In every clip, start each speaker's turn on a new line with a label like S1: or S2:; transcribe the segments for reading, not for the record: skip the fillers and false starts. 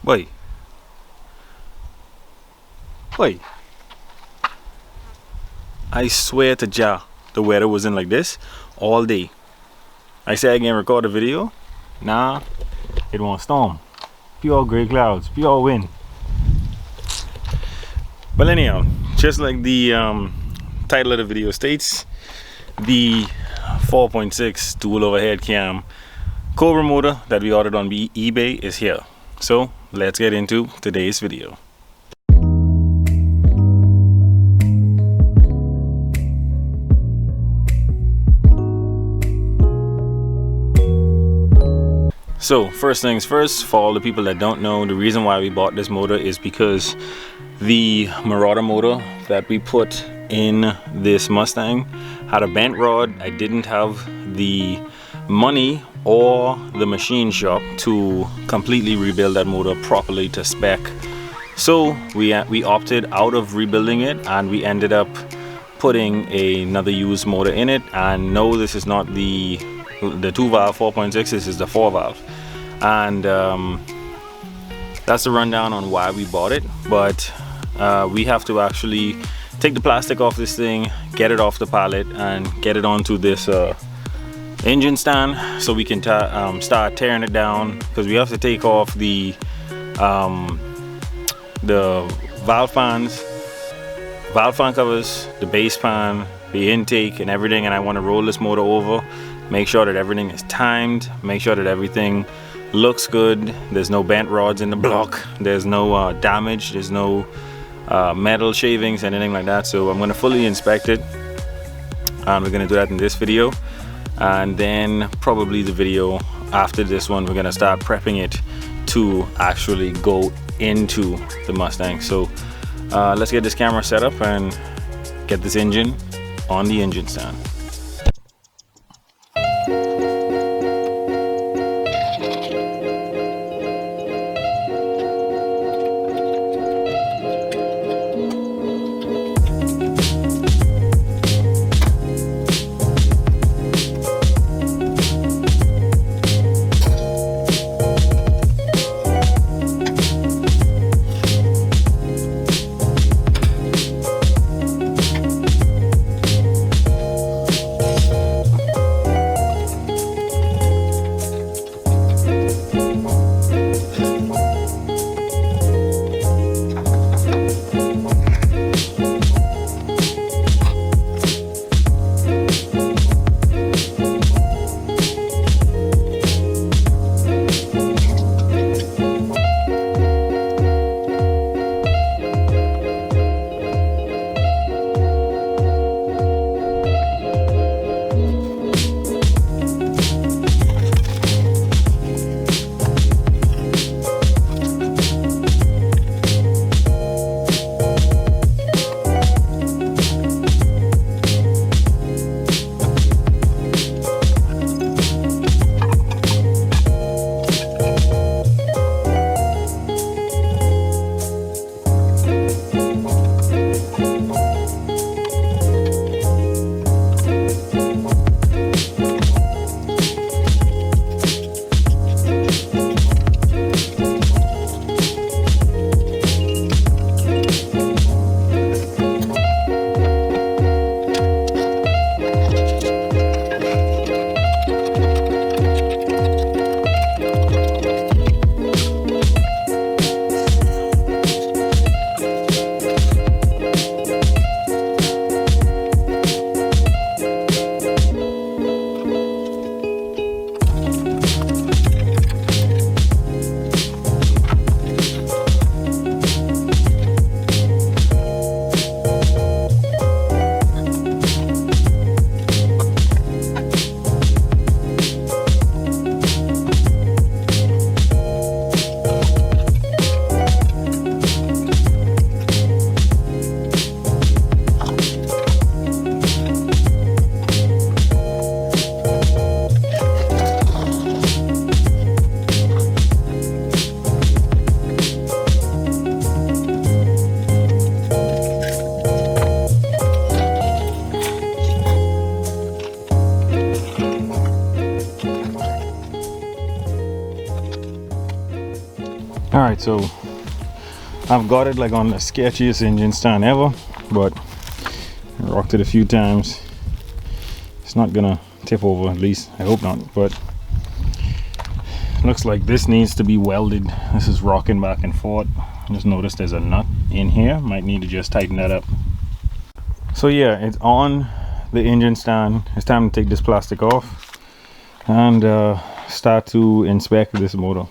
S1: Wait. Wait. I swear to Jah, the weather wasn't like this all day. I say I can record a video. Nah, it won't storm. Pure gray clouds, pure wind. But anyhow, just like the title of the video states, the 4.6 dual overhead cam Cobra motor that we ordered on eBay is here. So let's get into today's video. So first things first, for all the people that don't know, the reason why we bought this motor is because the Marauder motor that we put in this Mustang had a bent rod. I didn't have the money or the machine shop to completely rebuild that motor properly to spec. So we opted out of rebuilding it, and we ended up putting another used motor in it. And no, this is not the 2-valve 4.6, this is the 4-valve. And that's the rundown on why we bought it. But we have to actually take the plastic off this thing, get it off the pallet, and get it onto this engine stand so we can start tearing it down, because we have to take off the valve fans, valve fan covers, the base pan, the intake and everything. And I want to roll this motor over, make sure that everything is timed, make sure that everything looks good, there's no bent rods in the block, there's no damage, there's no metal shavings, anything like that. So I'm going to fully inspect it, and we're going to do that in this video. And then probably the video after this one, we're going to start prepping it to actually go into the Mustang. So let's get this camera set up and get this engine on the engine stand. All right, so I've got it like on the sketchiest engine stand ever, but I rocked it a few times. It's not gonna tip over, at least I hope not, but looks like this needs to be welded. This is rocking back and forth. Just noticed there's a nut in here, might need to just tighten that up. So yeah, it's on the engine stand. It's time to take this plastic off and start to inspect this motor.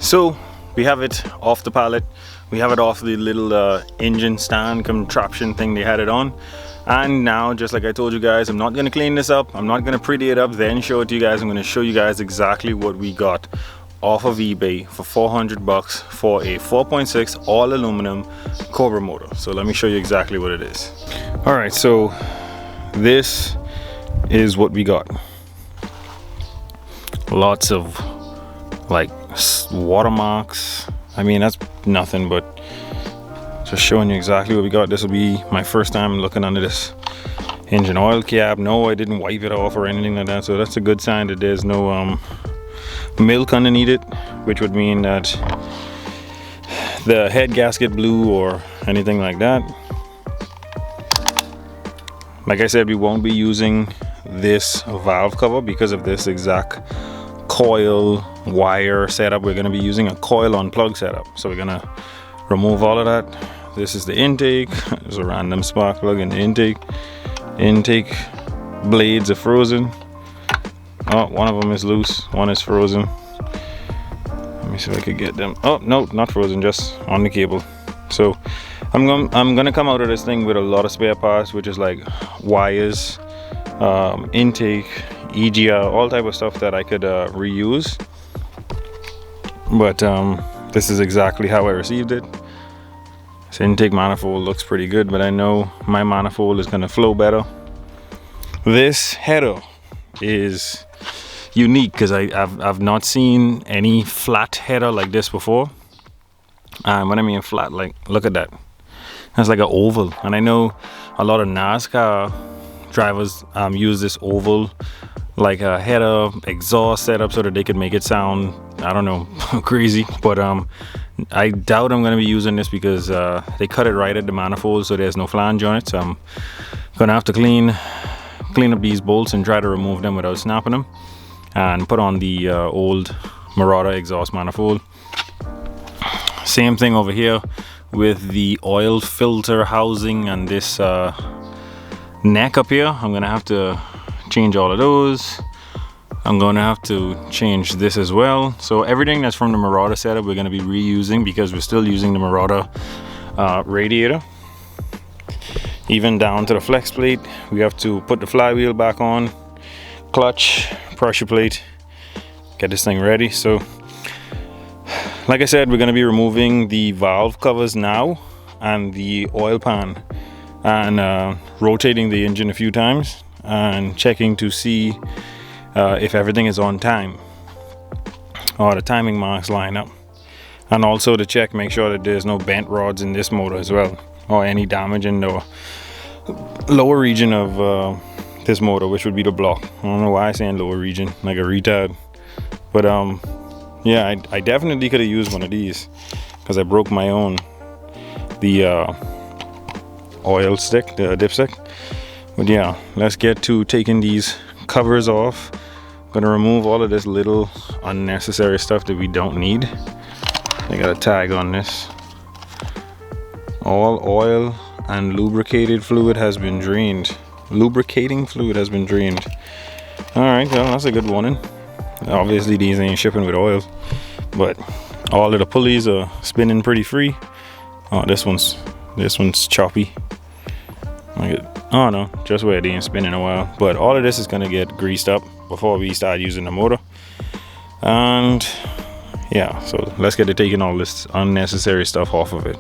S1: So we have it off the pallet, we have it off the little engine stand contraption thing they had it on, and now, just like I told you guys, I'm not going to clean this up, I'm not going to pretty it up then show it to you guys. I'm going to show you guys exactly what we got off of eBay for 400 bucks for a 4.6 all aluminum Cobra motor. So let me show you exactly what it is. All right, so this is what we got. Lots of like watermarks. I mean, that's nothing, but just showing you exactly what we got. This will be my first time looking under this engine oil cap. No, I didn't wipe it off or anything like that, so that's a good sign that there's no milk underneath it, which would mean that the head gasket blew or anything like that. Like I said, we won't be using this valve cover because of this exact coil wire setup. We're going to be using a coil on plug setup, so we're going to remove all of that. This is the intake. There's a random spark plug in the intake blades are frozen. Oh, one of them is loose, one is frozen. Let me see if I could get them. Oh no, not frozen, just on the cable. So I'm gonna come out of this thing with a lot of spare parts, which is like wires, intake, EGR, all type of stuff that I could reuse. But this is exactly how I received it. This intake manifold looks pretty good, but I know my manifold is gonna flow better. This header is unique because I've not seen any flat header like this before. When I mean flat, like look at that. That's like an oval, and I know a lot of NASCAR drivers use this oval like a header exhaust setup so that they could make it sound, I don't know, crazy. But I doubt I'm going to be using this because they cut it right at the manifold, so there's no flange on it. So I'm gonna have to clean up these bolts and try to remove them without snapping them, and put on the old Marauder exhaust manifold. Same thing over here with the oil filter housing and this neck up here. I'm gonna have to change all of those. I'm gonna have to change this as well. So everything that's from the Marauder setup we're gonna be reusing because we're still using the Marauder radiator. Even down to the flex plate, we have to put the flywheel back on, clutch, pressure plate, get this thing ready. So like I said, we're going to be removing the valve covers now and the oil pan, and rotating the engine a few times and checking to see if everything is on time or the timing marks line up, and also to check, make sure that there's no bent rods in this motor as well, or any damage in the lower region of this motor, which would be the block. I don't know why I'm saying lower region like a retard, but yeah, I definitely could have used one of these because I broke my own, the oil stick, the dipstick. But yeah, let's get to taking these covers off. I'm gonna remove all of this little unnecessary stuff that we don't need. I got a tag on this. All oil and lubricated fluid has been drained. Lubricating fluid has been drained. All right, well, that's a good warning. Obviously these ain't shipping with oil, but all of the pulleys are spinning pretty free. Oh, this one's choppy. Oh no, just where it ain't spinning a while. But all of this is gonna get greased up before we start using the motor. And yeah, so let's get to taking all this unnecessary stuff off of it.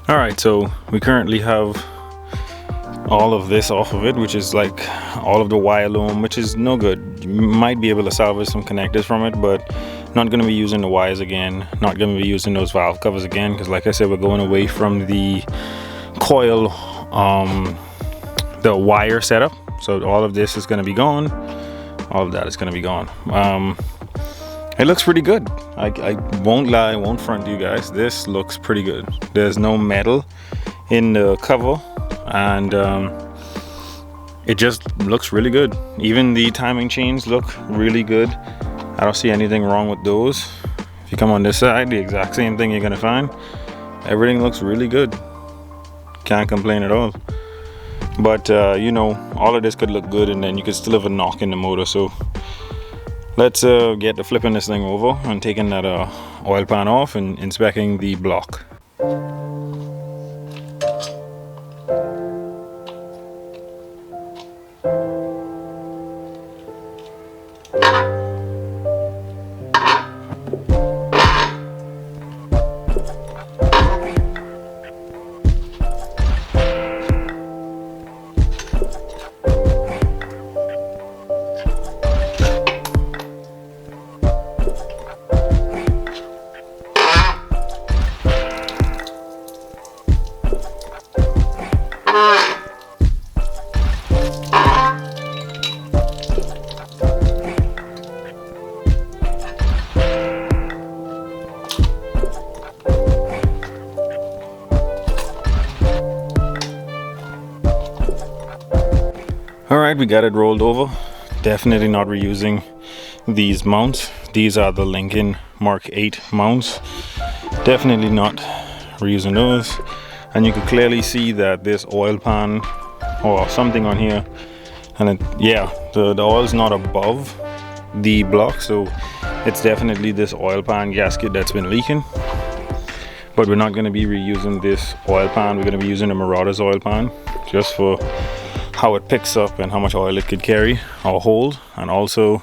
S1: All right, so we currently have all of this off of it, which is like all of the wire loom, which is no good. You might be able to salvage some connectors from it, but not going to be using the wires again, not going to be using those valve covers again, because like I said, we're going away from the coil, the wire setup. So all of this is going to be gone, all of that is going to be gone. It looks pretty good. I won't lie, I won't front you guys, this looks pretty good. There's no metal in the cover, and it just looks really good. Even the timing chains look really good. I don't see anything wrong with those. If you come on this side, the exact same thing you're gonna find. Everything looks really good. Can't complain at all. But you know, all of this could look good, and then you could still have a knock in the motor. So let's get to flipping this thing over and taking that oil pan off and inspecting the block. Alright, we got it rolled over. Definitely not reusing these mounts. These are the Lincoln Mark 8 mounts. Definitely not reusing those. And you can clearly see that this oil pan or something on here, and the oil's not above the block, so it's definitely this oil pan gasket that's been leaking. But we're not going to be reusing this oil pan. We're going to be using the Marauder's oil pan just for how it picks up and how much oil it could carry or hold, and also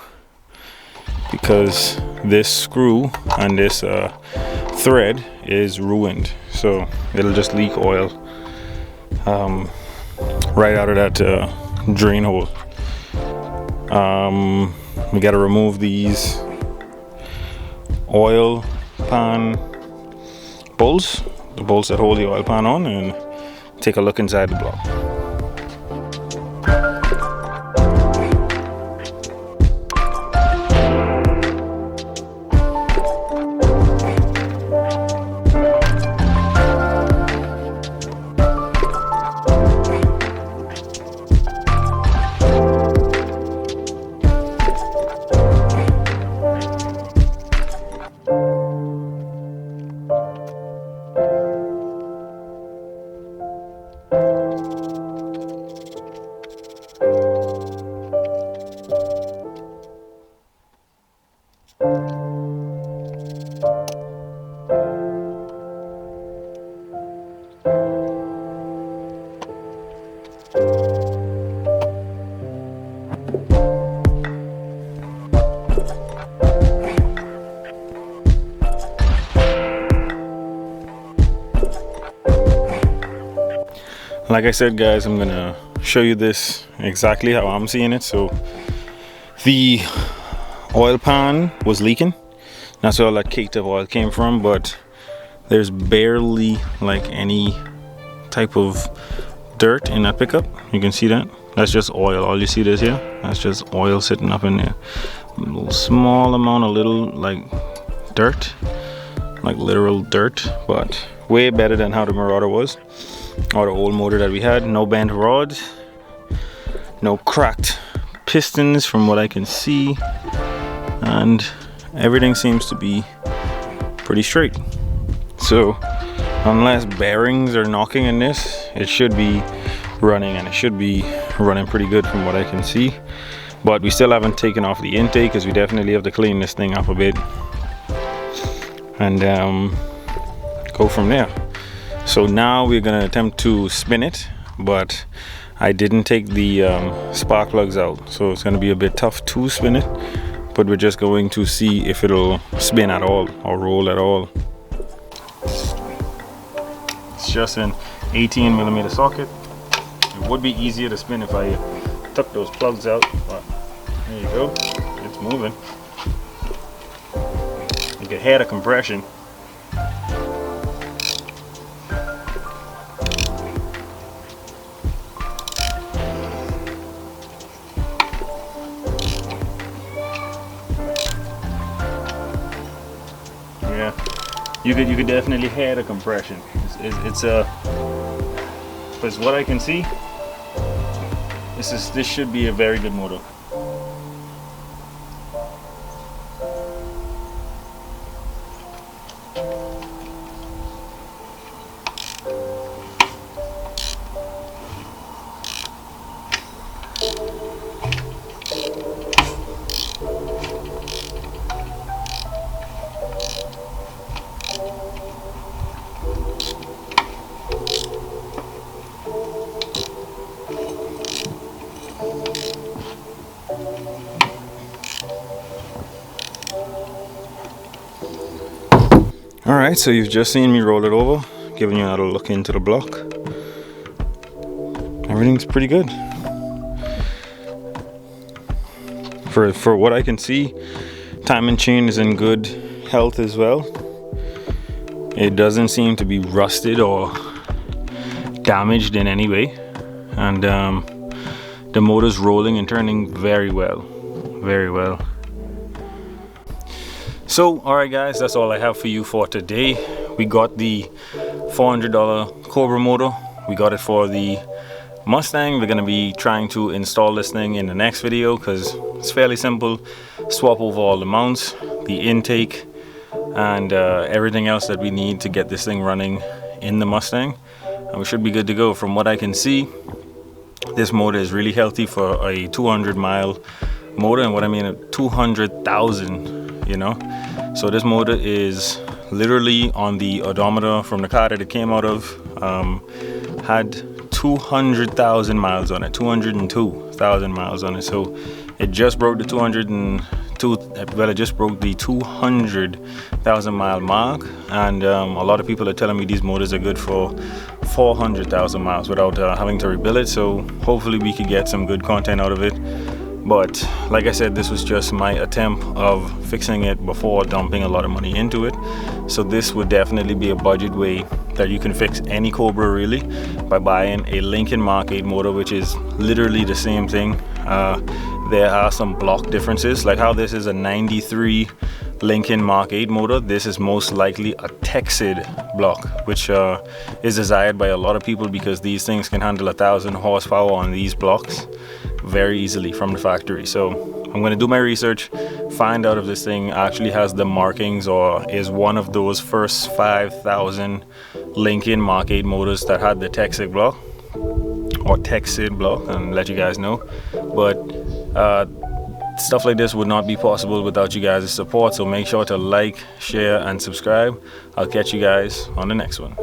S1: because this screw and this thread is ruined, so it'll just leak oil right out of that drain hole. We got to remove these oil pan bolts, the bolts that hold the oil pan on, and take a look inside the block. Like I said, guys, I'm gonna show you this exactly how I'm seeing it. So the oil pan was leaking. That's where all that caked up oil came from, but there's barely like any type of dirt in that pickup. You can see that. That's just oil. All you see this here, that's just oil sitting up in there. A little small amount, a little like dirt, like literal dirt, but way better than how the Marauder was, or the old motor that we had. No bent rods, no cracked pistons from what I can see, and everything seems to be pretty straight. So unless bearings are knocking in this, it should be running, and it should be running pretty good from what I can see. But we still haven't taken off the intake because we definitely have to clean this thing up a bit and go from there. So now we're gonna attempt to spin it, but I didn't take the spark plugs out, so it's gonna be a bit tough to spin it, but we're just going to see if it'll spin at all or roll at all. It's just an 18mm socket. It would be easier to spin if I took those plugs out, but there you go, it's moving. You can hear the compression. Yeah, you could definitely hear the compression. It's what I can see, this should be a very good motor. Alright, so you've just seen me roll it over, giving you another look into the block. Everything's pretty good. For what I can see, timing chain is in good health as well. It doesn't seem to be rusted or damaged in any way. And the motor's rolling and turning very well. Very well. So, alright guys, that's all I have for you for today. We got the $400 Cobra motor. We got it for the Mustang. We're going to be trying to install this thing in the next video because it's fairly simple. Swap over all the mounts, the intake, and everything else that we need to get this thing running in the Mustang. And we should be good to go. From what I can see, this motor is really healthy for a 200-mile motor. And what I mean, 200,000, you know. So this motor is literally on the odometer from the car that it came out of, had 200,000 miles on it, 202,000 miles on it. So it just broke the it just broke the 200,000 mile mark, and a lot of people are telling me these motors are good for 400,000 miles without having to rebuild it. So hopefully we could get some good content out of it. But like I said, this was just my attempt of fixing it before dumping a lot of money into it. So this would definitely be a budget way that you can fix any Cobra really, by buying a Lincoln Mark 8 motor, which is literally the same thing. There are some block differences, like how this is a 93 Lincoln Mark 8 motor. This is most likely a Texid block, which is desired by a lot of people because these things can handle 1,000 horsepower on these blocks very easily from the factory. So I'm going to do my research, find out if this thing actually has the markings or is one of those first 5,000 Lincoln Mark 8 motors that had the Texid block or Texid block, and let you guys know. But stuff like this would not be possible without you guys' support, so make sure to like, share, and subscribe. I'll catch you guys on the next one.